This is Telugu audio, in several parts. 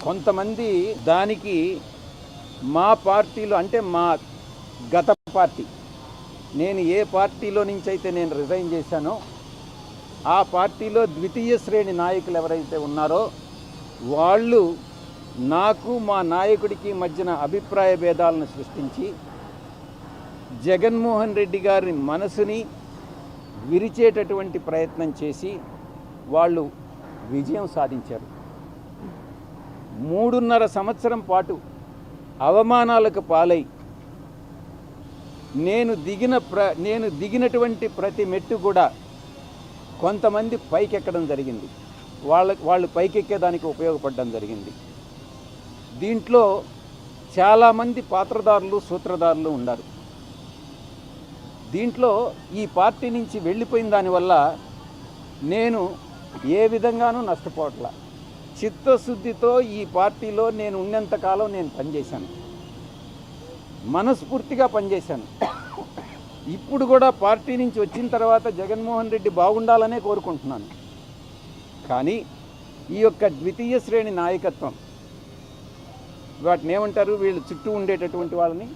కొంతమంది దానికి మా పార్టీలో అంటే మా గత పార్టీ నేను ఏ పార్టీలో నుంచి అయితే నేను రిజైన్ చేశానో ఆ పార్టీలో ద్వితీయ శ్రేణి నాయకులు ఎవరైతే ఉన్నారో వాళ్ళు నాకు మా నాయకుడికి మధ్యన అభిప్రాయ భేదాలను సృష్టించి జగన్మోహన్ రెడ్డి గారి మనసుని విరిచేటటువంటి ప్రయత్నం చేసి వాళ్ళు విజయం సాధించారు. 3.5 సంవత్సరం పాటు అవమానాలకు పాలై నేను దిగినటువంటి ప్రతి మెట్టు కూడా కొంతమంది పైకెక్కడం జరిగింది. వాళ్ళు పైకెక్కేదానికి ఉపయోగపడడం జరిగింది. దీంట్లో చాలామంది పాత్రదారులు సూత్రధారులు ఉన్నారు. దీంట్లో ఈ పార్టీ నుంచి వెళ్ళిపోయిన దానివల్ల నేను ఏ విధంగానూ నష్టపోవట్లా. చిత్తశుద్ధితో ఈ పార్టీలో నేను ఉన్నంతకాలం నేను పనిచేశాను, మనస్ఫూర్తిగా పనిచేశాను. ఇప్పుడు కూడా పార్టీ నుంచి వచ్చిన తర్వాత జగన్మోహన్ రెడ్డి బాగుండాలనే కోరుకుంటున్నాను. కానీ ఈ యొక్క ద్వితీయ శ్రేణి నాయకత్వం వాటిని ఏమంటారు, వీళ్ళు చుట్టూ ఉండేటటువంటి వాళ్ళని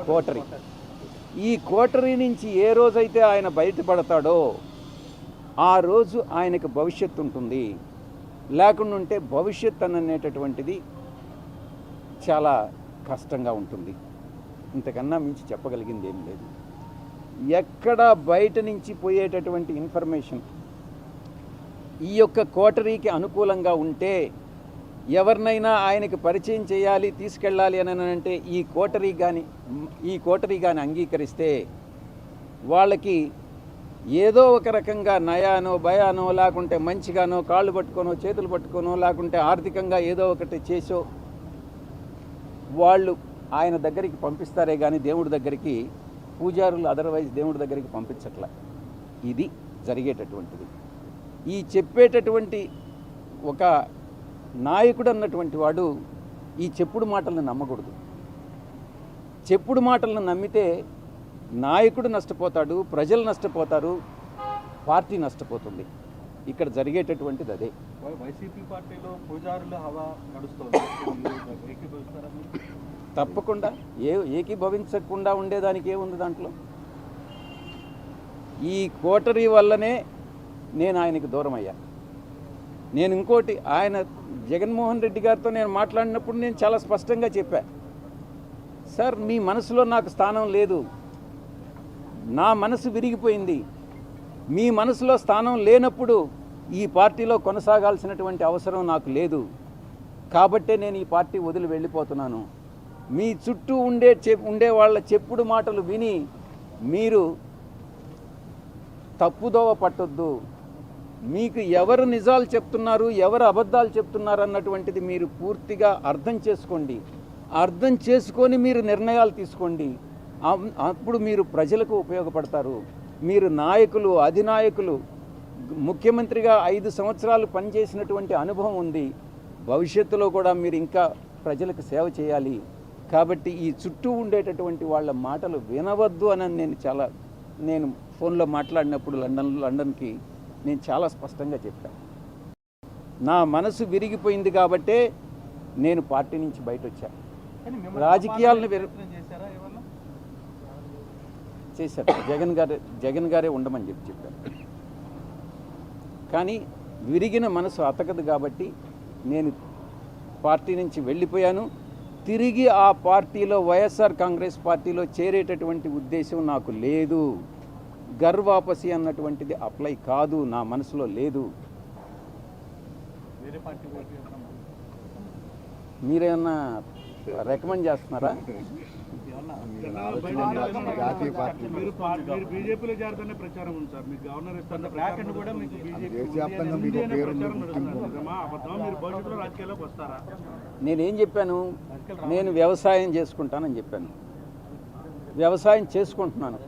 కోటరీ. ఈ కోటరీ నుంచి ఏ రోజైతే ఆయన బయటపడతాడో ఆ రోజు ఆయనకు భవిష్యత్తు ఉంటుంది. లేకుండా ఉంటే భవిష్యత్ అనేటటువంటిది చాలా కష్టంగా ఉంటుంది. ఇంతకన్నా మించి చెప్పగలిగింది ఏం లేదు. ఎక్కడ బయట నుంచి పోయేటటువంటి ఇన్ఫర్మేషన్ ఈ యొక్క కోటరీకి అనుకూలంగా ఉంటే ఎవరినైనా ఆయనకి పరిచయం చేయాలి, తీసుకెళ్ళాలి అని అంటే ఈ కోటరీ కానీ అంగీకరిస్తే వాళ్ళకి ఏదో ఒక రకంగా నయానో భయానో లేకుంటే మంచిగానో కాళ్ళు పట్టుకోనో చేతులు పట్టుకోనో లేకుంటే ఆర్థికంగా ఏదో ఒకటి చేసో వాళ్ళు ఆయన దగ్గరికి పంపిస్తారే కానీ దేవుడి దగ్గరికి పూజారులు అదర్వైజ్ దేవుడి దగ్గరికి పంపించట్లే. ఇది జరిగేటటువంటిది. ఈ చెప్పేటటువంటి ఒక నాయకుడు అన్నటువంటి వాడు ఈ చెప్పుడు మాటలను నమ్మకూడదు. చెప్పుడు మాటలను నమ్మితే నాయకుడు నష్టపోతాడు, ప్రజలు నష్టపోతారు, పార్టీ నష్టపోతుంది. ఇక్కడ జరిగేటటువంటిది అదే. వైసీపీ పార్టీలో పూజారుల హవా నడుస్తుంది. తప్పకుండా ఏకీభవించకుండా ఉండేదానికి ఏముంది దాంట్లో. ఈ కోటరీ వల్లనే నేను ఆయనకు దూరం అయ్యా. నేను ఇంకోటి, ఆయన జగన్మోహన్ రెడ్డి గారితో నేను మాట్లాడినప్పుడు నేను చాలా స్పష్టంగా చెప్పా, సార్ మీ మనసులో నాకు స్థానం లేదు, నా మనసు విరిగిపోయింది. మీ మనసులో స్థానం లేనప్పుడు ఈ పార్టీలో కొనసాగాల్సినటువంటి అవసరం నాకు లేదు. కాబట్టే నేను ఈ పార్టీ వదిలి వెళ్ళిపోతున్నాను. మీ చుట్టూ ఉండే వాళ్ళ చెప్పుడు మాటలు విని మీరు తప్పుదోవ పట్టొద్దు. మీకు ఎవరు నిజాలు చెప్తున్నారు, ఎవరు అబద్ధాలు చెప్తున్నారు అన్నటువంటిది మీరు పూర్తిగా అర్థం చేసుకోండి. అర్థం చేసుకొని మీరు నిర్ణయాలు తీసుకోండి. అప్పుడు మీరు ప్రజలకు ఉపయోగపడతారు. మీరు నాయకులు, అధినాయకులు, ముఖ్యమంత్రిగా 5 సంవత్సరాలు పనిచేసినటువంటి అనుభవం ఉంది. భవిష్యత్తులో కూడా మీరు ఇంకా ప్రజలకు సేవ చేయాలి. కాబట్టి ఈ చుట్టూ ఉండేటటువంటి వాళ్ళ మాటలు వినవద్దు అని నేను ఫోన్లో మాట్లాడినప్పుడు లండన్కి నేను చాలా స్పష్టంగా చెప్పాను. నా మనసు విరిగిపోయింది కాబట్టే నేను పార్టీ నుంచి బయట వచ్చాను. రాజకీయాలను చేశారు. జగన్ గారే ఉండమని చెప్పారు. కానీ విరిగిన మనసు అతకదు కాబట్టి నేను పార్టీ నుంచి వెళ్ళిపోయాను. తిరిగి ఆ పార్టీలో వైఎస్ఆర్ కాంగ్రెస్ పార్టీలో చేరేటటువంటి ఉద్దేశం నాకు లేదు. గర్వాపసి అన్నటువంటిది అప్లై కాదు, నా మనసులో లేదు. మీరేమన్నా రికమెండ్ చేస్తున్నారా? బీజేపీలో చేరుతూనే ప్రచారం ఉంది సార్. మీకు గవర్నర్ ఇస్తున్న కూడా మీకు భవిష్యత్తులో రాజకీయాల్లోకి వస్తారా? నేనేం చెప్పాను? నేను వ్యవసాయం చేసుకుంటానని చెప్పాను. వ్యవసాయం చేసుకుంటున్నాను.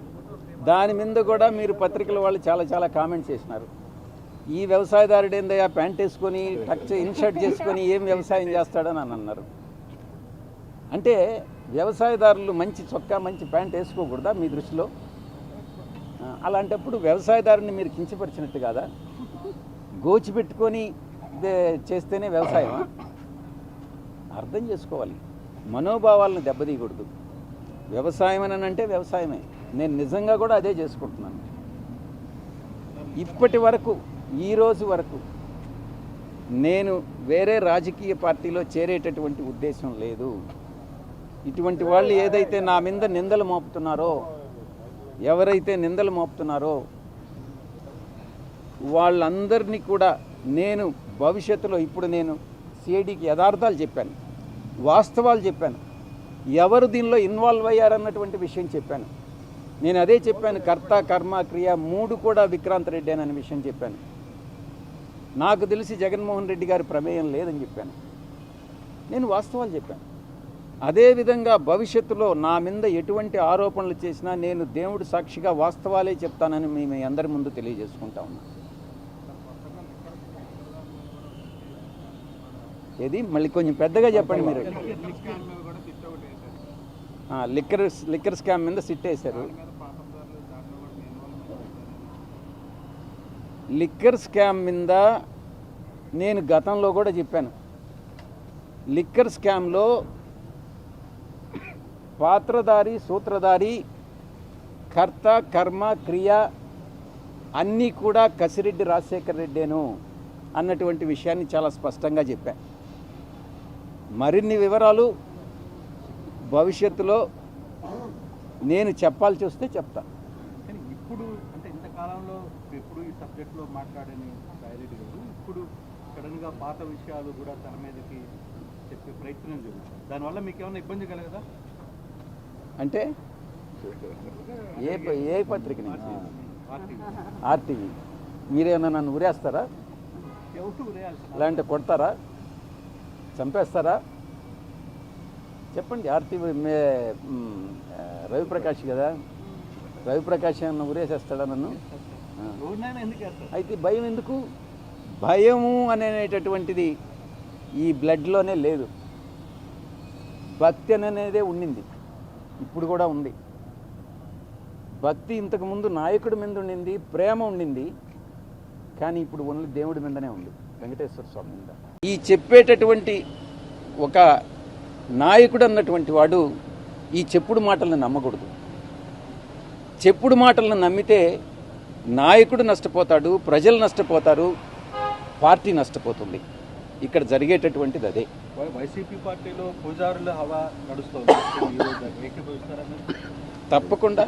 దాని మీద కూడా మీరు పత్రికల వాళ్ళు చాలా కామెంట్స్ చేసినారు. ఈ వ్యవసాయదారుడు ఏందయ్యా ప్యాంట్ వేసుకొని టచ్ ఇన్షర్ట్ చేసుకొని ఏం వ్యవసాయం చేస్తాడని అని అన్నారు. అంటే వ్యవసాయదారులు మంచి చొక్కా మంచి ప్యాంట్ వేసుకోకూడదా మీ దృష్టిలో? అలాంటప్పుడు వ్యవసాయదారుని మీరు కించపరిచినట్టు కాదా? గోచి పెట్టుకొని చేస్తేనే వ్యవసాయమా? అర్థం చేసుకోవాలి. మనోభావాలను దెబ్బతీయకూడదు. వ్యవసాయం అని అంటే వ్యవసాయమే. నేను నిజంగా కూడా అదే చేసుకుంటున్నాను. ఇప్పటి వరకు, ఈరోజు వరకు నేను వేరే రాజకీయ పార్టీలో చేరేటటువంటి ఉద్దేశం లేదు. ఇటువంటి వాళ్ళు ఏదైతే నా మీద నిందలు మోపుతున్నారో, ఎవరైతే నిందలు మోపుతున్నారో వాళ్ళందరినీ కూడా నేను భవిష్యత్తులో, ఇప్పుడు నేను సిఐడికి యథార్థాలు చెప్పాను, వాస్తవాలు చెప్పాను, ఎవరు దీనిలో ఇన్వాల్వ్ అయ్యారన్నటువంటి విషయం చెప్పాను. నేను అదే చెప్పాను, కర్త కర్మ క్రియ 3 కూడా విక్రాంత్ రెడ్డి అనే విషయం చెప్పాను. నాకు తెలిసి జగన్మోహన్ రెడ్డి గారి ప్రమేయం లేదని చెప్పాను. నేను వాస్తవాలు చెప్పాను. అదేవిధంగా భవిష్యత్తులో నా మీద ఎటువంటి ఆరోపణలు చేసినా నేను దేవుడు సాక్షిగా వాస్తవాలే చెప్తానని మీ అందరి ముందు తెలియజేసుకుంటా ఉన్నాను. ఏది మళ్ళీ కొంచెం పెద్దగా చెప్పండి మీరు. లిక్కర్ స్కామ్ మీద సిట్ వేశారు. లిక్కర్ స్కామ్ మీద నేను గతంలో కూడా చెప్పాను. లిక్కర్ స్కామ్లో పాత్రధారి, సూత్రధారి, కర్త కర్మ క్రియ అన్నీ కూడా కసిరెడ్డి రాజశేఖర రెడ్డేను అన్నటువంటి విషయాన్ని చాలా స్పష్టంగా చెప్పాను. మరిన్ని వివరాలు భవిష్యత్తులో నేను చెప్పాల్సి వస్తే చెప్తా. కానీ ఇప్పుడు అంటే ఇంతకాలంలో ఎప్పుడు ఈ సబ్జెక్ట్లో మాట్లాడని రాజిరెడ్డి గారు ఇప్పుడు సడన్గా పాత విషయాలు కూడా తన మీదకి చెప్పే ప్రయత్నం జరుగుతుంది. దానివల్ల మీకు ఏమైనా ఇబ్బంది కలగదా? అంటే ఏ పత్రికని? ఆర్టీవీ. మీరేమన్నా నన్ను ఉరేస్తారా? లేదంటే కొడతారా, చంపేస్తారా? చెప్పండి. ఆర్టీవీ రవిప్రకాష్ కదా, రవిప్రకాష్ ఏమన్నా ఉరేసేస్తాడా నన్ను? అయితే భయం ఎందుకు? భయము అనేటటువంటిది ఈ బ్లడ్లోనే లేదు. భక్తి అనేదే ఉండింది, ఇప్పుడు కూడా ఉంది. భక్తి ఇంతకుముందు నాయకుడి మీద ఉండింది, ప్రేమ ఉండింది, కానీ ఇప్పుడు ఓన్లీ దేవుడి మీదనే ఉంది, వెంకటేశ్వర స్వామి మీద. ఈ చెప్పేటటువంటి ఒక నాయకుడు అన్నటువంటి వాడు ఈ చెప్పుడు మాటలను నమ్మకూడదు. చెప్పుడు మాటలను నమ్మితే నాయకుడు నష్టపోతాడు, ప్రజలు నష్టపోతారు, పార్టీ నష్టపోతుంది. ఇక్కడ జరిగేటటువంటిది అదే. వైసీపీ పార్టీలో పూజారుల హవా నడుస్తుంది. తప్పకుండా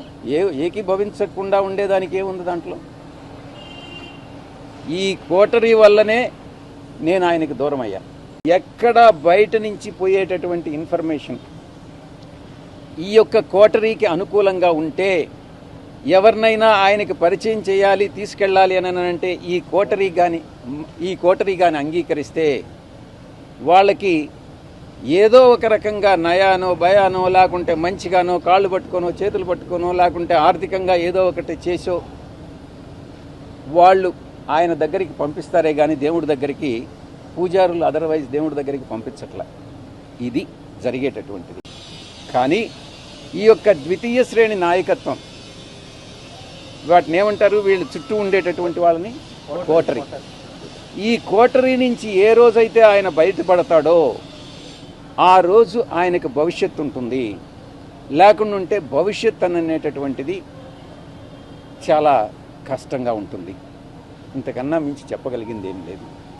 ఏకీభవించకుండా ఉండేదానికి ఏముంది దాంట్లో? ఈ కోటరీ వల్లనే నేను ఆయనకు దూరం అయ్యా. ఎక్కడ బయట నుంచి పోయేటటువంటి ఇన్ఫర్మేషన్ ఈ యొక్క కోటరీకి అనుకూలంగా ఉంటే, ఎవరినైనా ఆయనకి పరిచయం చేయాలి, తీసుకెళ్ళాలి అని అంటే ఈ కోటరీ కానీ అంగీకరిస్తే వాళ్ళకి ఏదో ఒక రకంగా నయానో భయానో, లేకుంటే మంచిగానో కాళ్ళు పట్టుకోనో చేతులు పట్టుకోనో, లేకుంటే ఆర్థికంగా ఏదో ఒకటి చేసో వాళ్ళు ఆయన దగ్గరికి పంపిస్తారే కానీ దేవుడి దగ్గరికి పూజారులు అదర్వైజ్ దేవుడి దగ్గరికి పంపించట్ల. ఇది జరిగేటటువంటిది. కానీ ఈ యొక్క ద్వితీయ శ్రేణి నాయకత్వం, వాటిని ఏమంటారు, వీళ్ళు చుట్టూ ఉండేటటువంటి వాళ్ళని కోటరీ. ఈ కోటరీ నుంచి ఏ రోజైతే ఆయన బయటపడతాడో ఆ రోజు ఆయనకు భవిష్యత్తు ఉంటుంది. లేకుండా ఉంటే భవిష్యత్ అనేటటువంటిది చాలా కష్టంగా ఉంటుంది. ఇంతకన్నా మించి చెప్పగలిగింది ఏం లేదు.